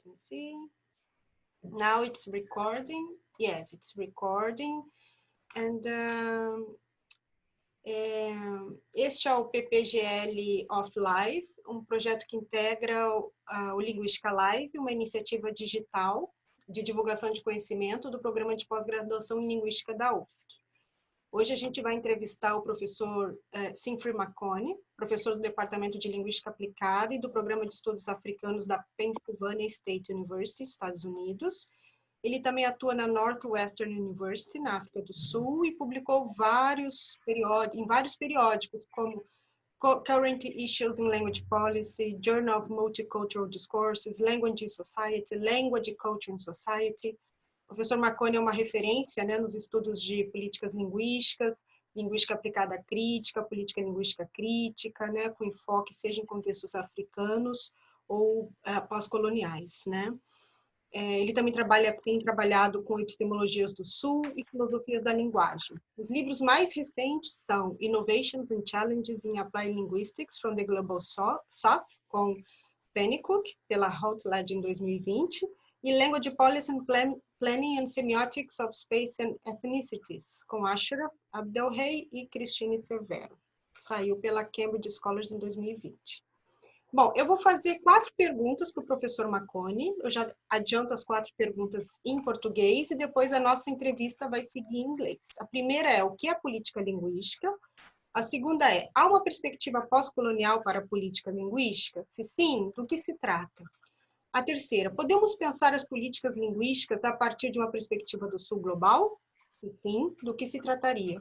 me see. Now it's recording. Yes, it's recording. And este é o PPGL of Live, um projeto que integra o Linguística Live, uma iniciativa digital de divulgação de conhecimento do Programa de Pós-Graduação em Linguística da UFSC. Hoje a gente vai entrevistar o professor Sinfree Makoni, professor do Departamento de Linguística Aplicada e do Programa de Estudos Africanos da Pennsylvania State University, Estados Unidos. Ele também atua na Northwestern University, na África do Sul, e publicou em vários periódicos, como Current Issues in Language Policy, Journal of Multicultural Discourses, Language in Society, Language, Culture and Society. O professor Makoni é uma referência, né, nos estudos de políticas linguísticas, linguística aplicada crítica, política linguística crítica, né, com enfoque seja em contextos africanos ou pós-coloniais, né. Ele também tem trabalhado com epistemologias do Sul e filosofias da linguagem. Os livros mais recentes são Innovations and Challenges in Applied Linguistics from the Global South, com Pennycook, pela Routledge em 2020, e Language Policy and Planning and Semiotics of Space and Ethnicities, com Ashraf Abdelrey e Cristine Severo. Saiu pela Cambridge Scholars em 2020. Bom, eu vou fazer 4 perguntas para o professor Makoni. Eu já adianto as 4 perguntas em português e depois a nossa entrevista vai seguir em inglês. A primeira é: o que é política linguística? A segunda é: há uma perspectiva pós-colonial para a política linguística? Se sim, do que se trata? A terceira: podemos pensar as políticas linguísticas a partir de uma perspectiva do Sul global? Se sim, do que se trataria?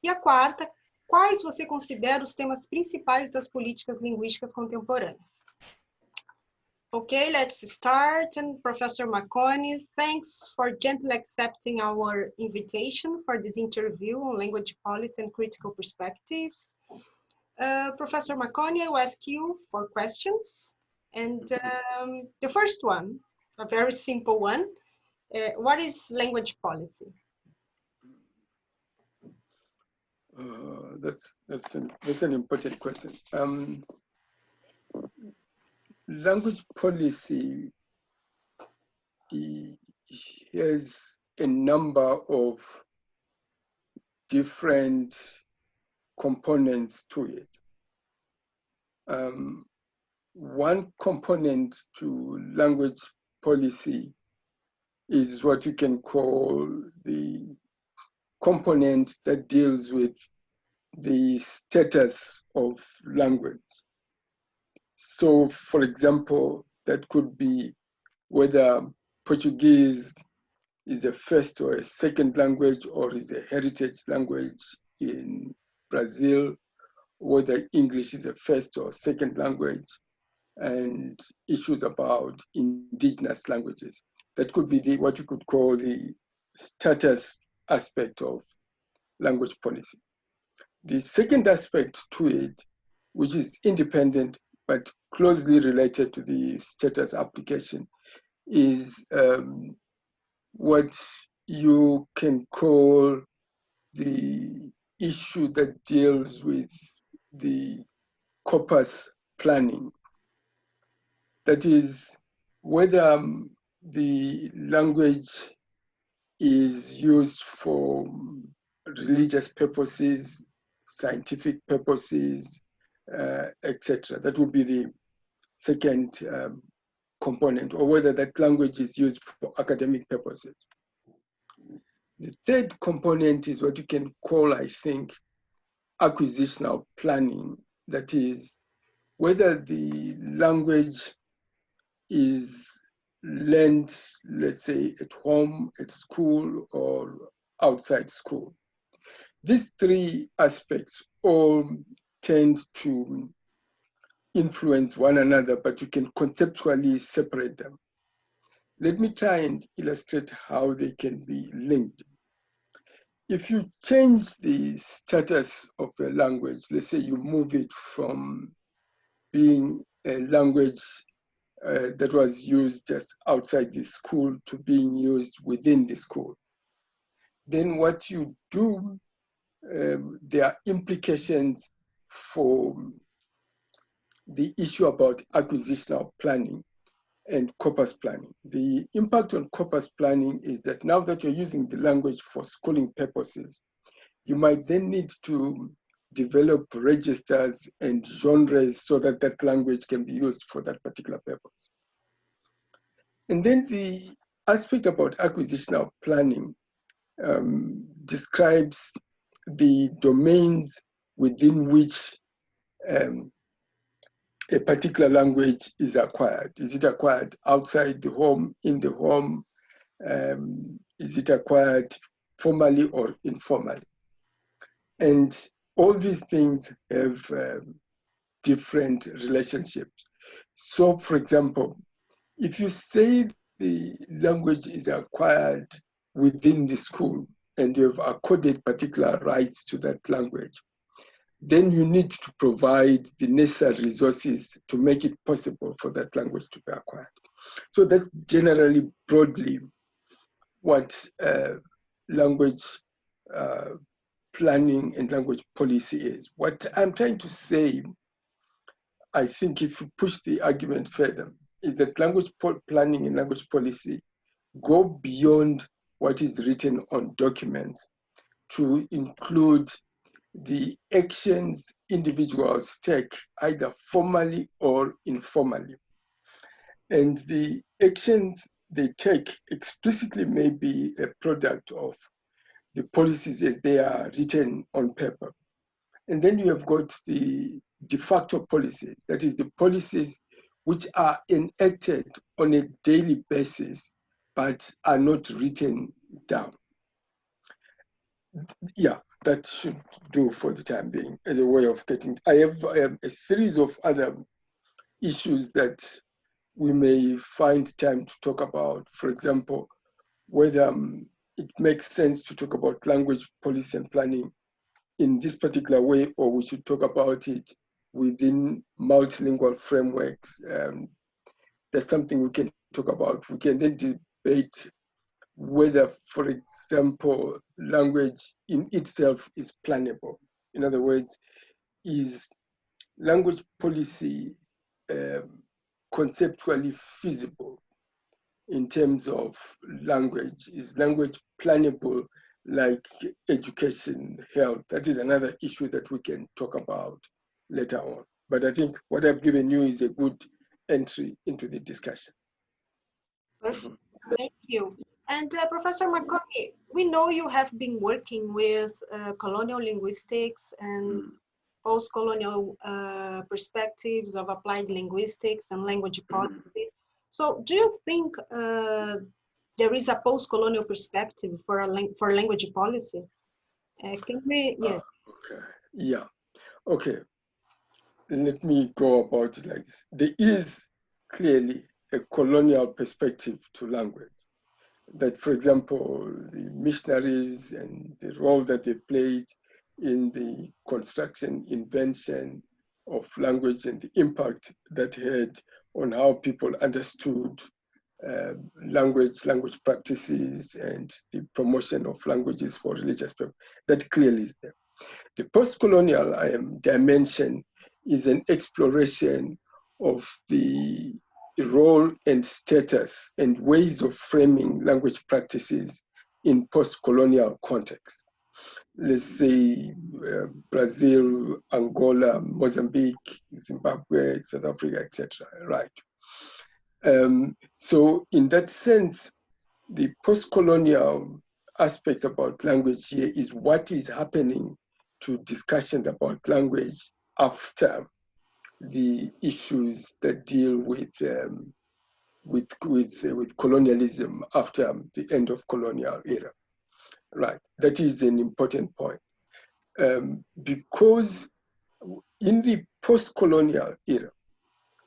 E a quarta: quais você considera os temas principais das políticas linguísticas contemporâneas? Okay, let's start. And Professor Makoni, thanks for gently accepting our invitation for this interview on language policy and critical perspectives. Professor Makoni, I will ask you 4 questions. And the first one, a very simple one, what is language policy? That's an important question. Language policy has a number of different components to it. One component to language policy is what you can call the component that deals with the status of language. So, for example, that could be whether Portuguese is a first or a second language or is a heritage language in Brazil, whether English is a first or second language, and issues about indigenous languages. That could be what you could call the status aspect of language policy. The second aspect to it, which is independent but closely related to the status application, is what you can call the issue that deals with the corpus planning. That is, whether the language is used for religious purposes, scientific purposes, etc. That would be the second component, or whether that language is used for academic purposes. The third component is what you can call, I think, acquisitional planning. That is, whether the language is learned, let's say, at home, at school, or outside school. These 3 aspects all tend to influence one another, but you can conceptually separate them. Let me try and illustrate how they can be linked. If you change the status of a language, let's say you move it from being a language that was used just outside the school to being used within the school, then what you do, there are implications for the issue about acquisitional planning, and corpus planning. The impact on corpus planning is that now that you're using the language for schooling purposes, you might then need to develop registers and genres so that that language can be used for that particular purpose. And then the aspect about acquisitional planning describes the domains within which a particular language is acquired. Is it acquired outside the home, in the home? Is it acquired formally or informally? And all these things have different relationships. So, for example, if you say the language is acquired within the school and you have accorded particular rights to that language, then you need to provide the necessary resources to make it possible for that language to be acquired. So that's generally broadly what language planning and language policy is. What I'm trying to say, I think if you push the argument further, is that language planning and language policy go beyond what is written on documents to include the actions individuals take, either formally or informally. And the actions they take explicitly may be a product of the policies as they are written on paper. And then you have got the de facto policies, that is the policies which are enacted on a daily basis, but are not written down. Yeah, that should do for the time being as a way of getting. I have a series of other issues that we may find time to talk about. For example, whether it makes sense to talk about language policy and planning in this particular way, or we should talk about it within multilingual frameworks. That's something we can talk about. We can then debate whether, for example, language in itself is plannable. In other words, is language policy conceptually feasible in terms of language? Is language plannable like education, health? That is another issue that we can talk about later on. But I think what I've given you is a good entry into the discussion. Perfect. Thank you. And Professor Makoni, we know you have been working with colonial linguistics and post-colonial perspectives of applied linguistics and language policy. So do you think there is a post-colonial perspective for language policy? Can we, yeah. Okay, yeah, okay. Let me go about it like this. There is clearly a colonial perspective to language. That, for example, the missionaries and the role that they played in the construction, invention of language and the impact that had on how people understood language practices and the promotion of languages for religious purposes, that clearly is there. The post-colonial dimension is an exploration of the role and status and ways of framing language practices in post-colonial context. Let's say Brazil, Angola, Mozambique, Zimbabwe, South Africa, etc. Right. So in that sense, the post-colonial aspects about language here is what is happening to discussions about language after the issues that deal with colonialism after the end of colonial era. Right, that is an important point. Because in the post-colonial era,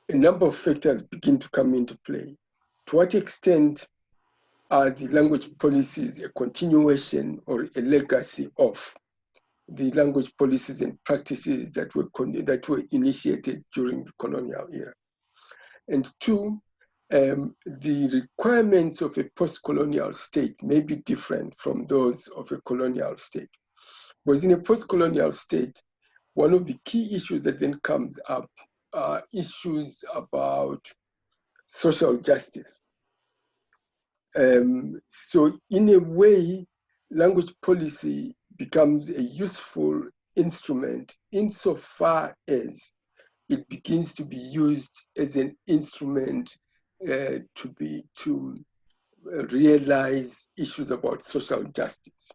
a number of factors begin to come into play. To what extent are the language policies a continuation or a legacy of the language policies and practices that were initiated during the colonial era? And two, the requirements of a post-colonial state may be different from those of a colonial state. Because in a post-colonial state, one of the key issues that then comes up are issues about social justice. So in a way, language policy becomes a useful instrument insofar as it begins to be used as an instrument to realize issues about social justice.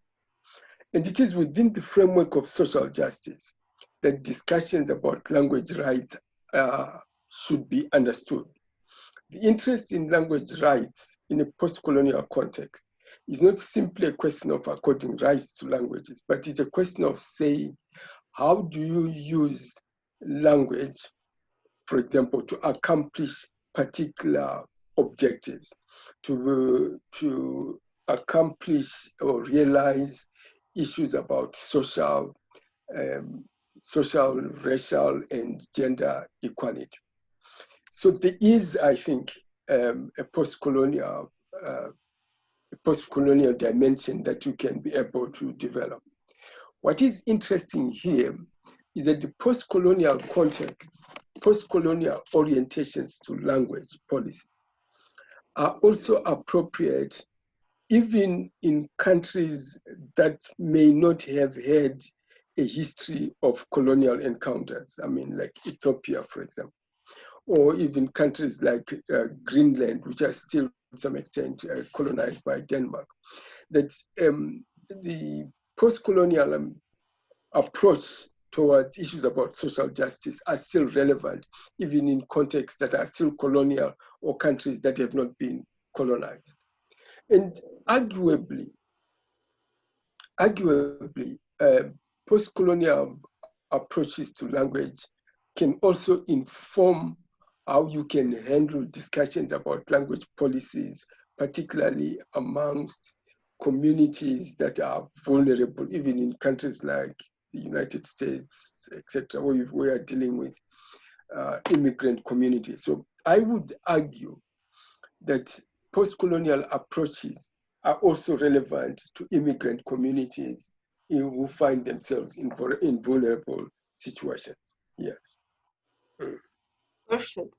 And it is within the framework of social justice that discussions about language rights should be understood. The interest in language rights in a post-colonial context is not simply a question of according rights to languages, but it's a question of saying, how do you use language, for example, to accomplish particular objectives, to accomplish or realize issues about social, racial, and gender equality. So there is, I think, a post-colonial dimension that you can be able to develop. What is interesting here is that the post-colonial context, post-colonial orientations to language policy are also appropriate even in countries that may not have had a history of colonial encounters. I mean, like Ethiopia, for example, or even countries like Greenland, which are still to some extent colonized by Denmark. That the post-colonial approach towards issues about social justice are still relevant, even in contexts that are still colonial or countries that have not been colonized. And arguably, post-colonial approaches to language can also inform how you can handle discussions about language policies, particularly amongst communities that are vulnerable, even in countries like the United States, etc., where we are dealing with immigrant communities. So I would argue that post-colonial approaches are also relevant to immigrant communities who find themselves in vulnerable situations. Yes. Perfect.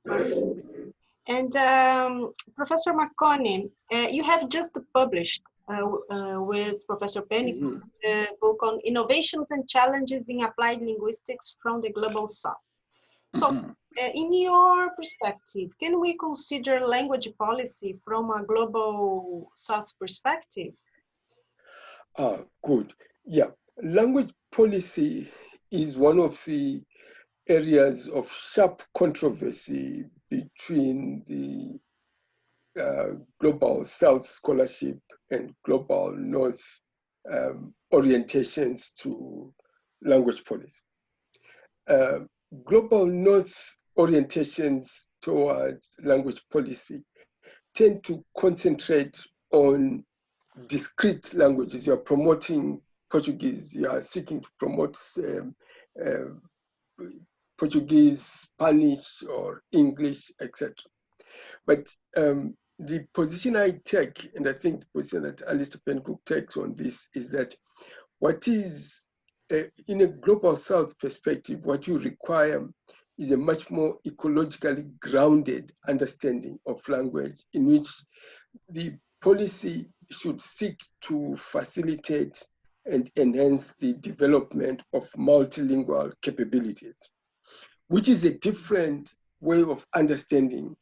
And Professor Makoni, you have just published with Professor Pennycook a book on innovations and challenges in applied linguistics from the global south. So in your perspective, can we consider language policy from a global south perspective? Good. Yeah, language policy is one of the areas of sharp controversy between the global South scholarship and global North orientations to language policy. Global North orientations towards language policy tend to concentrate on discrete languages. You are promoting Portuguese, you are seeking to promote Portuguese, Spanish, or English, etc. But the position I take, and I think the position that Alastair Pennycook takes on this, is that what is, in a global South perspective, what you require is a much more ecologically grounded understanding of language, in which the policy should seek to facilitate and enhance the development of multilingual capabilities, which is a different way of understanding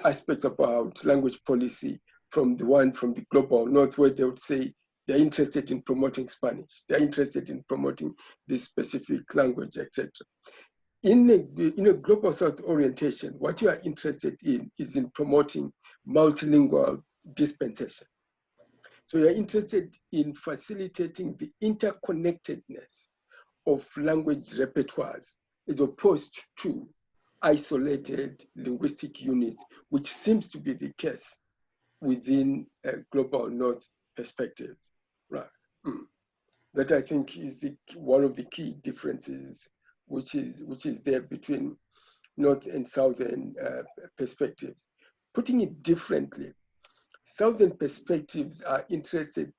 aspects about language policy from the one from the global North, where they would say they're interested in promoting Spanish, they're interested in promoting this specific language, etc. In a global South orientation, what you are interested in is in promoting multilingual dispensation. So you're interested in facilitating the interconnectedness of language repertoires as opposed to isolated linguistic units, which seems to be the case within a global North perspective. Right. That I think is one of the key differences which is there between North and Southern perspectives. Putting it differently, Southern perspectives are interested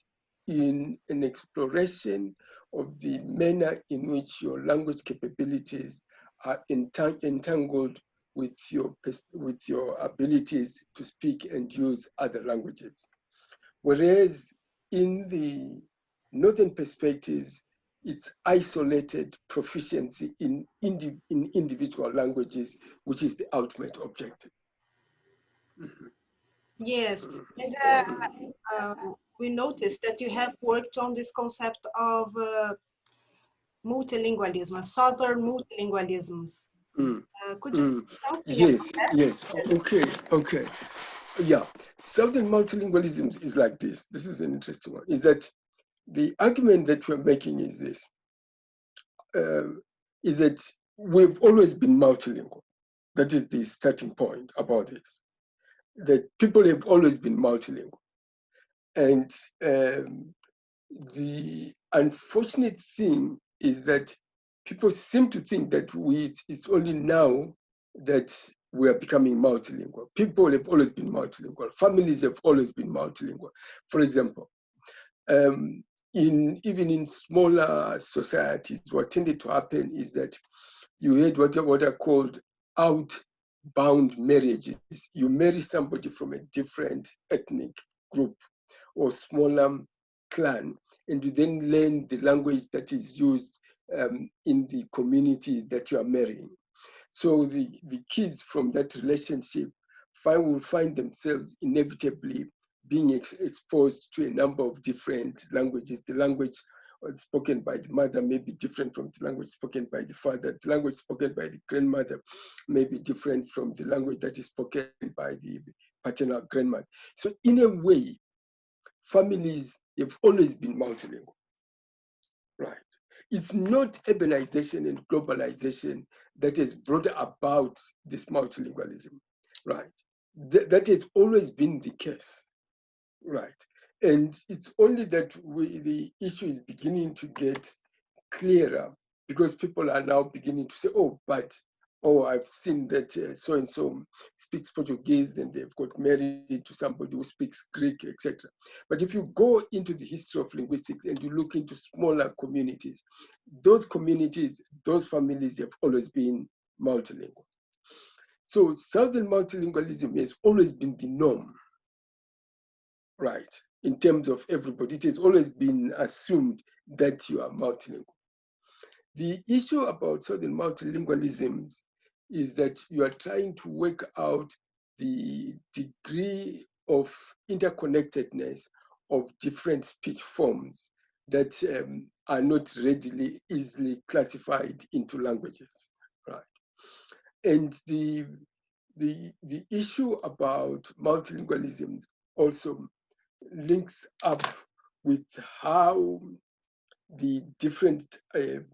in an exploration of the manner in which your language capabilities are entangled with your abilities to speak and use other languages. Whereas in the northern perspectives, it's isolated proficiency in individual languages, which is the ultimate objective. Mm-hmm. Yes, and we noticed that you have worked on this concept of multilingualism, southern multilingualisms. Could you say something yes, about that? Yes, okay. Yeah, southern multilingualisms is like this. This is an interesting one. Is that the argument that we're making is this, is that we've always been multilingual. That is the starting point about this, that people have always been multilingual. And the unfortunate thing is that people seem to think that it's only now that we are becoming multilingual. People have always been multilingual. Families have always been multilingual. For example, even in smaller societies, what tended to happen is that you had what are called outbound marriages. You marry somebody from a different ethnic group or smaller clan, and you then learn the language that is used in the community that you are marrying. So the kids from that relationship will find themselves inevitably being exposed to a number of different languages. The language spoken by the mother may be different from the language spoken by the father. The language spoken by the grandmother may be different from the language that is spoken by the paternal grandmother. So in a way, families have always been multilingual, right? It's not urbanization and globalization that has brought about this multilingualism, right? That has always been the case, right? And it's only that the issue is beginning to get clearer because people are now beginning to say, I've seen that so-and-so speaks Portuguese and they've got married to somebody who speaks Greek, etc. But if you go into the history of linguistics and you look into smaller communities, those families have always been multilingual. So Southern multilingualism has always been the norm, right? In terms of everybody, it has always been assumed that you are multilingual. The issue about Southern multilingualisms is that you are trying to work out the degree of interconnectedness of different speech forms that are not readily easily classified into languages, right? And the issue about multilingualism also links up with how the different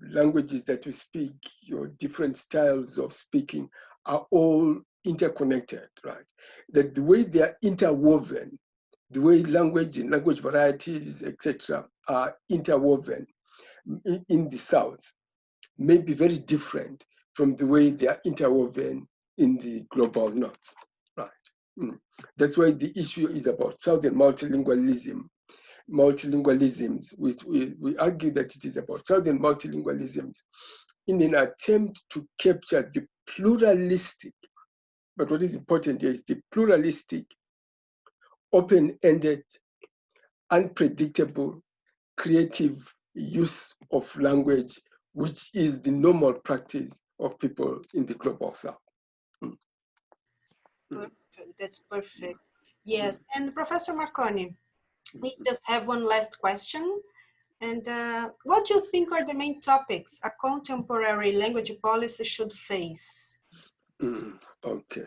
languages that we speak, your different styles of speaking are all interconnected, right? That the way they are interwoven, the way language and language varieties, etc., are interwoven in the South may be very different from the way they are interwoven in the global North, right? That's why the issue is about Southern multilingualisms, which we argue that it is about Southern multilingualisms in an attempt to capture the pluralistic, but what is important here is the pluralistic, open-ended, unpredictable, creative use of language, which is the normal practice of people in the global South. Perfect. That's perfect. Yes, and Professor Makoni, we just have one last question. And what do you think are the main topics a contemporary language policy should face? Okay.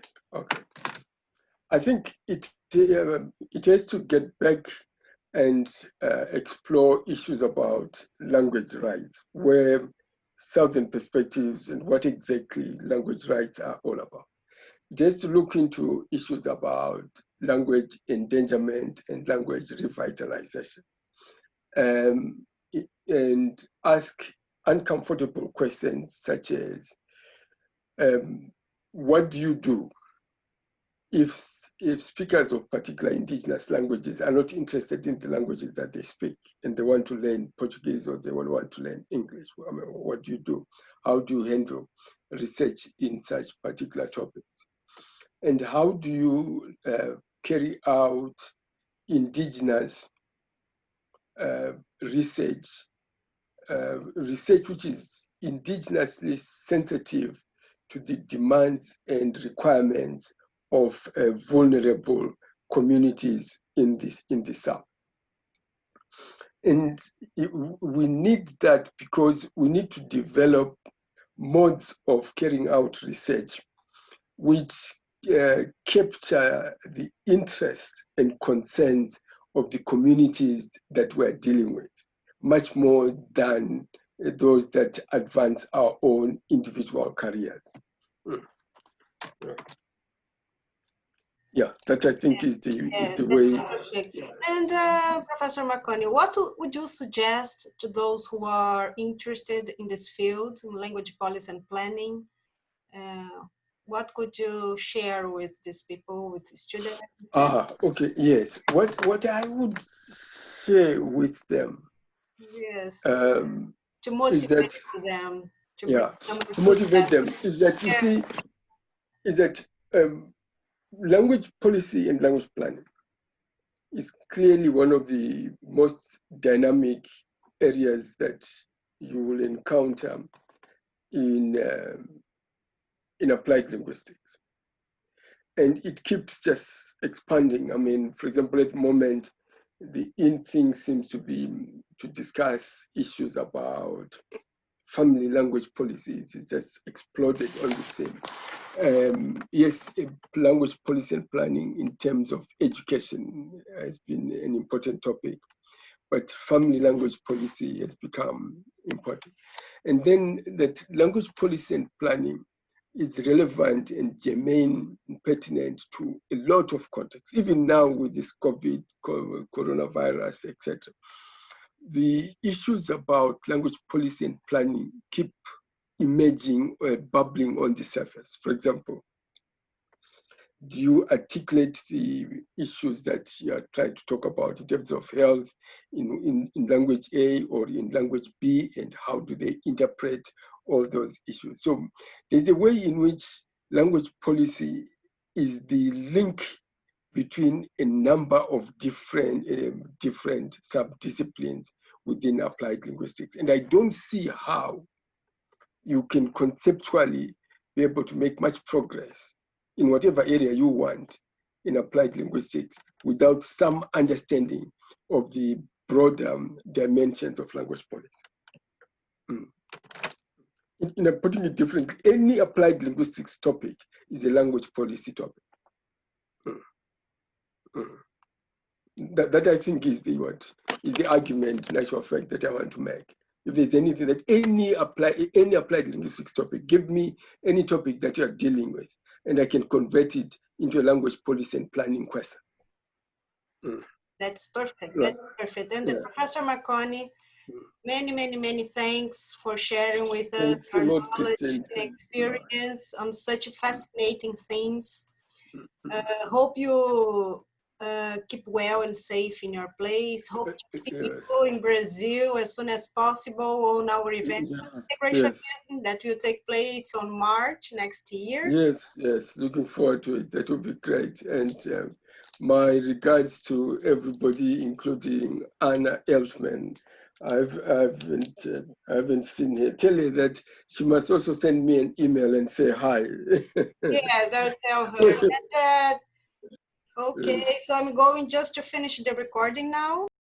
I think it has to get back and explore issues about language rights, where Southern perspectives and what exactly language rights are all about. It has to look into issues about language endangerment and language revitalization, and ask uncomfortable questions such as, what do you do if speakers of particular indigenous languages are not interested in the languages that they speak and they want to learn Portuguese or they want to learn English? I mean, what do you do? How do you handle research in such particular topics? And how do you carry out indigenous research which is indigenously sensitive to the demands and requirements of vulnerable communities in the South? And we need that because we need to develop modes of carrying out research which capture the interest and concerns of the communities that we're dealing with, much more than those that advance our own individual careers. Yeah, that I think is the way. Perfect. And Professor Makoni, what would you suggest to those who are interested in this field, in language policy and planning? What could you share with these people, with the students? Okay, yes. What I would share with them, yes, to motivate them. To motivate them is that you see, is that language policy and language planning is clearly one of the most dynamic areas that you will encounter in applied linguistics. And it keeps just expanding. I mean, for example, at the moment, the in thing seems to be to discuss issues about family language policies. It's just exploded on the scene. Yes, language policy and planning in terms of education has been an important topic, but family language policy has become important. And then that language policy and planning is relevant and germane and pertinent to a lot of contexts, even now with this COVID, coronavirus, etc. The issues about language policy and planning keep emerging or bubbling on the surface. For example, do you articulate the issues that you are trying to talk about in terms of health in language A or in language B, and how do they interpret all those issues? So there's a way in which language policy is the link between a number of different sub-disciplines within applied linguistics. And I don't see how you can conceptually be able to make much progress in whatever area you want in applied linguistics without some understanding of the broader dimensions of language policy. Putting it differently, any applied linguistics topic is a language policy topic. That I think is the argument, in actual fact, that I want to make. If there's anything that any applied linguistics topic, give me any topic that you are dealing with, and I can convert it into a language policy and planning question. That's perfect. That's perfect. And Professor Makoni, many thanks for sharing with us your knowledge and experience on such fascinating themes. Hope you keep well and safe in your place. Hope to see you in Brazil as soon as possible on our event that will take place on March next year. Yes, looking forward to it. That would be great. And my regards to everybody, including Anna Elfman. I haven't seen her. Tell her that she must also send me an email and say hi. Yes, I'll tell her. And, okay, so I'm going just to finish the recording now.